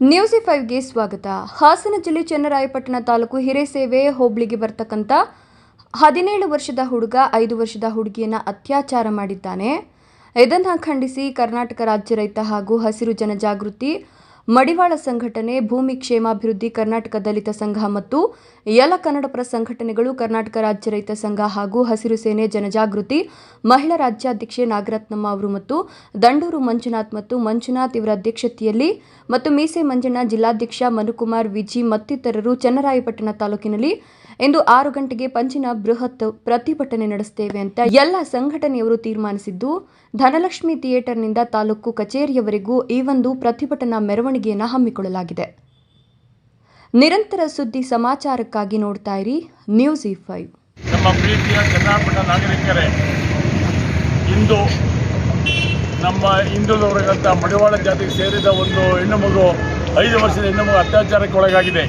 ನ್ಯೂಸ್5ಗೆ ಸ್ವಾಗತ. ಹಾಸನ ಜಿಲ್ಲೆ ಚನ್ನರಾಯಪಟ್ಟಣ ತಾಲೂಕು ಹಿರೇಸೇವೆ ಹೋಬಳಿಗೆ ಬರ್ತಕ್ಕಂಥ 17 ವರ್ಷದ ಹುಡುಗ 5 ವರ್ಷದ ಹುಡುಗಿಯನ್ನ ಅತ್ಯಾಚಾರ ಮಾಡಿದ್ದಾನೆ. ಇದನ್ನು ಖಂಡಿಸಿ ಕರ್ನಾಟಕ ರಾಜ್ಯ ರೈತ ಹಾಗೂ ಹಸಿರು ಜನಜಾಗೃತಿ ಮಡಿವಾಳ ಸಂಘಟನೆ, ಭೂಮಿ ಕ್ಷೇಮಾಭಿವೃದ್ಧಿ ಕರ್ನಾಟಕ ದಲಿತ ಸಂಘ ಮತ್ತು ಎಲ್ಲ ಕನ್ನಡಪರ ಸಂಘಟನೆಗಳು, ಕರ್ನಾಟಕ ರಾಜ್ಯ ರೈತ ಸಂಘ ಹಾಗೂ ಹಸಿರು ಸೇನೆ ಜನಜಾಗೃತಿ ಮಹಿಳಾ ರಾಜ್ಯಾಧ್ಯಕ್ಷೆ ನಾಗರತ್ನಮ್ಮ ಅವರು ಮತ್ತು ದಂಡೂರು ಮಂಜುನಾಥ್ ಇವರ ಅಧ್ಯಕ್ಷತೆಯಲ್ಲಿ ಮತ್ತು ಮೀಸೆ ಮಂಜಣ್ಣ ಜಿಲ್ಲಾಧ್ಯಕ್ಷ ಮನುಕುಮಾರ್ ವಿಜಿ ಮತ್ತಿತರರು ಚನ್ನರಾಯಪಟ್ಟಣ ತಾಲೂಕಿನಲ್ಲಿ ಇಂದು 6 ಗಂಟೆಗೆ ಪಂಚಿನ ಬೃಹತ್ ಪ್ರತಿಭಟನೆ ನಡೆಸುತ್ತೇವೆ ಅಂತ ಎಲ್ಲ ಸಂಘಟನೆಯವರು ತೀರ್ಮಾನಿಸಿದ್ದು, ಧನಲಕ್ಷ್ಮಿ ಥಿಯೇಟರ್ನಿಂದ ತಾಲೂಕು ಕಚೇರಿಯವರೆಗೂ ಈ ಒಂದು ಪ್ರತಿಭಟನಾ ಮೆರವಣಿಗೆಯನ್ನು ಹಮ್ಮಿಕೊಳ್ಳಲಾಗಿದೆ. ನಿರಂತರ ಸುದ್ದಿ ಸಮಾಚಾರಕ್ಕಾಗಿ ನೋಡ್ತಾ ಇರಿ ನ್ಯೂಸ್5. ನಮ್ಮ ಪ್ರೀತಿಯ ಚನ್ನರಾಯಪಟ್ಟಣ ನಾಗರಿಕರೇ, ಇಂದು ನಮ್ಮ ಹಿಂದುಳಿದವರಿಗಂತ ಮಡಿವಾಳ ಜಾತಿಗೆ ಸೇರಿದ ಒಂದು ಹೆಣ್ಣು ಮಗು 5 ವರ್ಷದ ಹೆಣ್ಣು ಮಗು ಅತ್ಯಾಚಾರಕ್ಕೆ ಒಳಗಾಗಿದೆ.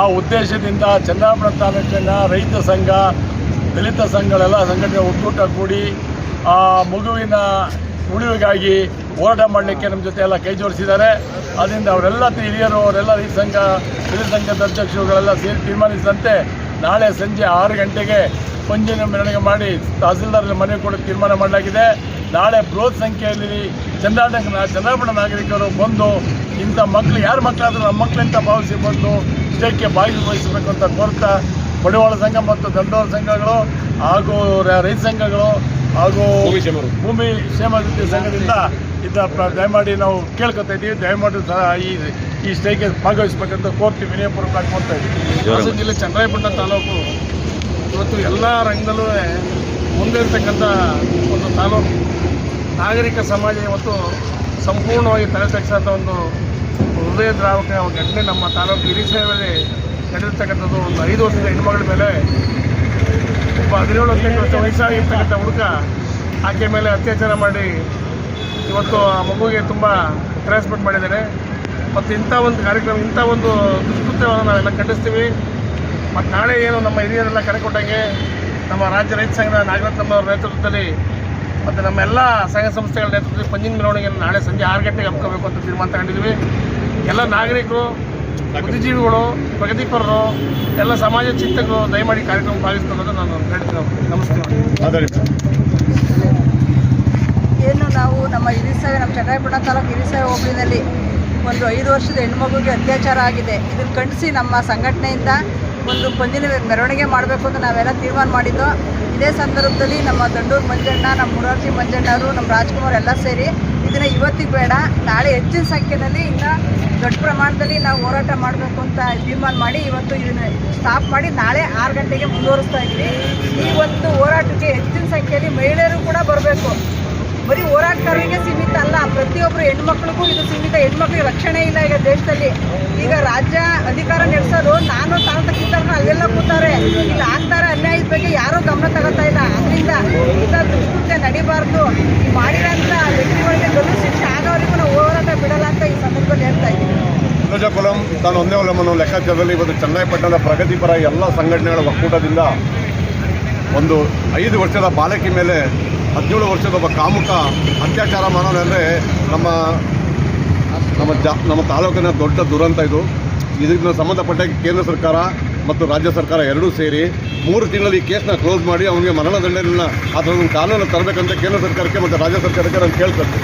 ಆ ಉದ್ದೇಶದಿಂದ ಚನ್ನರಾಯಪಟ್ಟಣ ತಾಲೂಕಿನ ರೈತ ಸಂಘ, ದಲಿತ ಸಂಘಗಳೆಲ್ಲ ಸಂಘಟನೆ ಒಕ್ಕೂಟ ಕೂಡಿ ಆ ಮಗುವಿನ ಉಳಿವಿಗಾಗಿ ಹೋರಾಟ ಮಾಡಲಿಕ್ಕೆ ನಮ್ಮ ಜೊತೆ ಎಲ್ಲ ಕೈ ಜೋಡಿಸಿದ್ದಾರೆ. ಅದರಿಂದ ಅವರೆಲ್ಲ ಹಿರಿಯರು, ಅವರೆಲ್ಲ ರೈತ ಸಂಘ, ದಲಿತ ಸಂಘದ ಅಧ್ಯಕ್ಷರುಗಳೆಲ್ಲ ಸೇರಿ ತೀರ್ಮಾನಿಸಿದಂತೆ ನಾಳೆ ಸಂಜೆ 6 ಗಂಟೆಗೆ ಪಂಜಿನ ಮೆರವಣಿಗೆ ಮಾಡಿ ತಹಸೀಲ್ದಾರ್ ಮನವಿ ಕೊಡೋಕ್ಕೆ ತೀರ್ಮಾನ ಮಾಡಲಾಗಿದೆ. ನಾಳೆ ಬೃಹತ್ ಸಂಖ್ಯೆಯಲ್ಲಿ ಚನ್ನರಾಯಪಟ್ಟಣ ನಾಗರಿಕರು ಬಂದು ಇಂಥ ಮಕ್ಕಳು, ಯಾರ ಮಕ್ಕಳಾದರೂ ನಮ್ಮ ಮಕ್ಕಳಂತ ಭಾವಿಸಿ ಬಂದು ಇದಕ್ಕೆ ಭಾಗವಹಿಸಬೇಕು ಅಂತ ಕೋರ್ತಾ ಮಡಿವಾಳ ಸಂಘ ಮತ್ತು ದಂಡೋರ ಸಂಘಗಳು ಹಾಗೂ ರೈತ ಸಂಘಗಳು ಹಾಗೂ ಭೂಮಿ ಕ್ಷೇಮಾಭಿವೃದ್ಧಿ ಸಂಘದಿಂದ ದಯಮಾಡಿ ನಾವು ಕೇಳ್ಕೊತಾ ಇದ್ದೀವಿ. ದಯಮಾಡಿ ಈ ಸ್ಟ್ರೈಕ್ಗೆ ಭಾಗವಹಿಸಬೇಕಂತ ಕೋರ್ತಿ ವಿನಯಪೂರ್ವಕ ಕೋರ್ತಾ ಇದ್ದೀವಿ. ಹಾಸನ ಜಿಲ್ಲೆ ಚನ್ನರಾಯಪಟ್ಟಣ ತಾಲೂಕು ಇವತ್ತು ಎಲ್ಲ ರಂಗದಲ್ಲೂ ಮುಂದೆ ಇರ್ತಕ್ಕಂಥ ಒಂದು ತಾಲೂಕು. ನಾಗರಿಕ ಸಮಾಜ ಇವತ್ತು ಸಂಪೂರ್ಣವಾಗಿ ತಲೆತಗ್ಸಂಥ ಒಂದು ಹೃದಯ ದ್ರಾವಕ ಘಟನೆ ನಮ್ಮ ತಾಲೂಕು ಹಿರಿಸೇವೆಯಲ್ಲಿ ನಡೆದಿರ್ತಕ್ಕಂಥದ್ದು. ಒಂದು 5 ವರ್ಷದ ಹೆಣ್ಮಗಳ ಮೇಲೆ ಒಬ್ಬ 17 ವರ್ಷ ವಯಸ್ಸಾಗಿರ್ತಕ್ಕಂಥ ಹುಡುಗ ಆಕೆ ಮೇಲೆ ಅತ್ಯಾಚಾರ ಮಾಡಿ ಇವತ್ತು ಆ ಮಗುವಿಗೆ ತುಂಬ ಹ್ಯಾರಾಸ್ಮೆಂಟ್ ಮಾಡಿದ್ದಾರೆ. ಮತ್ತು ಇಂಥ ಒಂದು ಕಾರ್ಯಕ್ರಮ, ಇಂಥ ಒಂದು ದುಷ್ಕೃತ್ಯವನ್ನು ನಾವೆಲ್ಲ ಖಂಡಿಸ್ತೀವಿ. ಮತ್ತು ನಾಳೆ ಏನು ನಮ್ಮ ಹಿರಿಯರೆಲ್ಲ ಕರೆ ಕೊಟ್ಟಂಗೆ ನಮ್ಮ ರಾಜ್ಯ ರೈತ ಸಂಘದ ನಾಗರತ್ನಮ್ಮ ಅವರ ನೇತೃತ್ವದಲ್ಲಿ ಮತ್ತು ನಮ್ಮೆಲ್ಲ ಸಂಘ ಸಂಸ್ಥೆಗಳ ನೇತೃತ್ವದಲ್ಲಿ ಪಂಜಿನ ಮೆರವಣಿಗೆಯನ್ನು ನಾಳೆ ಸಂಜೆ 6 ಗಂಟೆಗೆ ಹಮ್ಮಿಕೋಬೇಕು ಅಂತ ತೀರ್ಮಾನ ತಗೊಂಡಿದ್ದೀವಿ. ಎಲ್ಲ ನಾಗರಿಕರು, ಬುದ್ಧಿಜೀವಿಗಳು, ಪ್ರಗತಿಪರರು, ಎಲ್ಲ ಸಮಾಜ ಚಿಂತಕರು ದಯಮಾಡಿ ಕಾರ್ಯಕ್ರಮ ಭಾಗಿಸ್ಕೊಳ್ಳೋದು ನಾನು ಹೇಳ್ತೀನಿ. ನಮಸ್ಕಾರ. ಏನು ನಾವು ನಮ್ಮ ಹಿರಿಸೇವೆ, ನಮ್ಮ ಚನ್ನರಾಯಪಟ್ಟಣ ತಾಲೂಕು ಹಿರಿಸೇವೆ ಹೋಬಳಿನಲ್ಲಿ ಒಂದು 5 ವರ್ಷದ ಹೆಣ್ಮಗುಗೆ ಅತ್ಯಾಚಾರ ಆಗಿದೆ. ಇದನ್ನು ಖಂಡಿಸಿ ನಮ್ಮ ಸಂಘಟನೆಯಿಂದ ಒಂದು ಪಂಜಿನ ಮೆರವಣಿಗೆ ಮಾಡಬೇಕು ಅಂತ ನಾವೆಲ್ಲ ತೀರ್ಮಾನ ಮಾಡಿದ್ದು. ಇದೇ ಸಂದರ್ಭದಲ್ಲಿ ನಮ್ಮ ದಂಡೂರು ಮಂಜಣ್ಣ, ನಮ್ಮ ಮುರಾರ್ಜಿ ಮಂಜಣ್ಣವರು, ನಮ್ಮ ರಾಜ್ಕುಮಾರ್ ಎಲ್ಲ ಸೇರಿ ಇದನ್ನು ಇವತ್ತಿಗೆ ಬೇಡ, ನಾಳೆ ಹೆಚ್ಚಿನ ಸಂಖ್ಯೆಯಲ್ಲಿ ಇನ್ನು ದೊಡ್ಡ ಪ್ರಮಾಣದಲ್ಲಿ ನಾವು ಹೋರಾಟ ಮಾಡಬೇಕು ಅಂತ ತೀರ್ಮಾನ ಮಾಡಿ ಇವತ್ತು ಇದನ್ನು ಸ್ಟಾಪ್ ಮಾಡಿ ನಾಳೆ 6 ಗಂಟೆಗೆ ಮುಂದುವರಿಸ್ತಾ ಇದ್ದೀವಿ. ಈ ಒಂದು ಹೋರಾಟಕ್ಕೆ ಹೆಚ್ಚಿನ ಸಂಖ್ಯೆಯಲ್ಲಿ ಮಹಿಳೆಯರು ಕೂಡ ಬರಬೇಕು. ಬರೀ ಹೋರಾಟಗಾರರಿಗೆ ಸೀಮಿತ ಅಲ್ಲ, ಪ್ರತಿಯೊಬ್ಬರು ಹೆಣ್ಮಕ್ಳಿಗೂ ಇದು ಸೀಮಿತ. ಹೆಣ್ಮಕ್ಳಿಗೆ ರಕ್ಷಣೆ ಇಲ್ಲ ಈಗ ದೇಶದಲ್ಲಿ. ಈಗ ರಾಜ್ಯ ಅಧಿಕಾರ ನಡೆಸೋದು ನಾನು ತಾಳ್ತಕ್ಕಿಂತ ಅಲ್ಲೆಲ್ಲ ಕೂತಾರೆ, ಇಲ್ಲಿ ಆಗ್ತಾರೆ ಅನ್ಯಾಯದ ಬಗ್ಗೆ ಯಾರೂ ಗಮನ ತಗೋತಾ ಇಲ್ಲ. ಅದರಿಂದ ಇಂಥ ದುಷ್ಕೃತ್ಯ ನಡಿಬಾರ್ದು. ಈ ಮಾಡಿರೋಂಥ ವ್ಯಕ್ತಿಗಳಿಗೆ ಗಲ್ಲು ಶಿಕ್ಷೆ ಆಗೋವರೆಗೂ ನಾವು ಹೋರಾಟ ಬಿಡಲ್ಲ ಅಂತ ಈ ಸಂದರ್ಭದಲ್ಲಿ ಹೇಳ್ತಾ ಇದ್ದೀವಿ. ಕುಲಂ ತಾನು ಒಂದೇ ಒಲಮನ್ನು ಲೆಕ್ಕಾಚಾರದಲ್ಲಿ ಇವತ್ತು ಚನ್ನರಾಯಪಟ್ಟಣದ ಪ್ರಗತಿಪರ ಎಲ್ಲ ಸಂಘಟನೆಗಳ ಒಕ್ಕೂಟದಿಂದ ಒಂದು 5 ವರ್ಷದ ಬಾಲಕಿ ಮೇಲೆ 17 ವರ್ಷದ ಒಬ್ಬ ಕಾಮುಕ ಅತ್ಯಾಚಾರ ಮಾಡೋದಂದರೆ ನಮ್ಮ ತಾಲೂಕಿನ ದೊಡ್ಡ ದುರಂತ ಇದು. ಇದಕ್ಕೆ ಸಂಬಂಧಪಟ್ಟ ಕೇಂದ್ರ ಸರ್ಕಾರ ಮತ್ತು ರಾಜ್ಯ ಸರ್ಕಾರ ಎರಡೂ ಸೇರಿ 3 ತಿಂಗಳಲ್ಲಿ ಈ ಕೇಸ್ನ ಕ್ಲೋಸ್ ಮಾಡಿ ಅವನಿಗೆ ಮರಣದಂಡನೆಯನ್ನು ಆ ಥರದ ಕಾನೂನು ತರಬೇಕಂತ ಕೇಂದ್ರ ಸರ್ಕಾರಕ್ಕೆ ಮತ್ತು ರಾಜ್ಯ ಸರ್ಕಾರಕ್ಕೆ ನಾನು ಕೇಳ್ಕೊಳ್ತೀನಿ.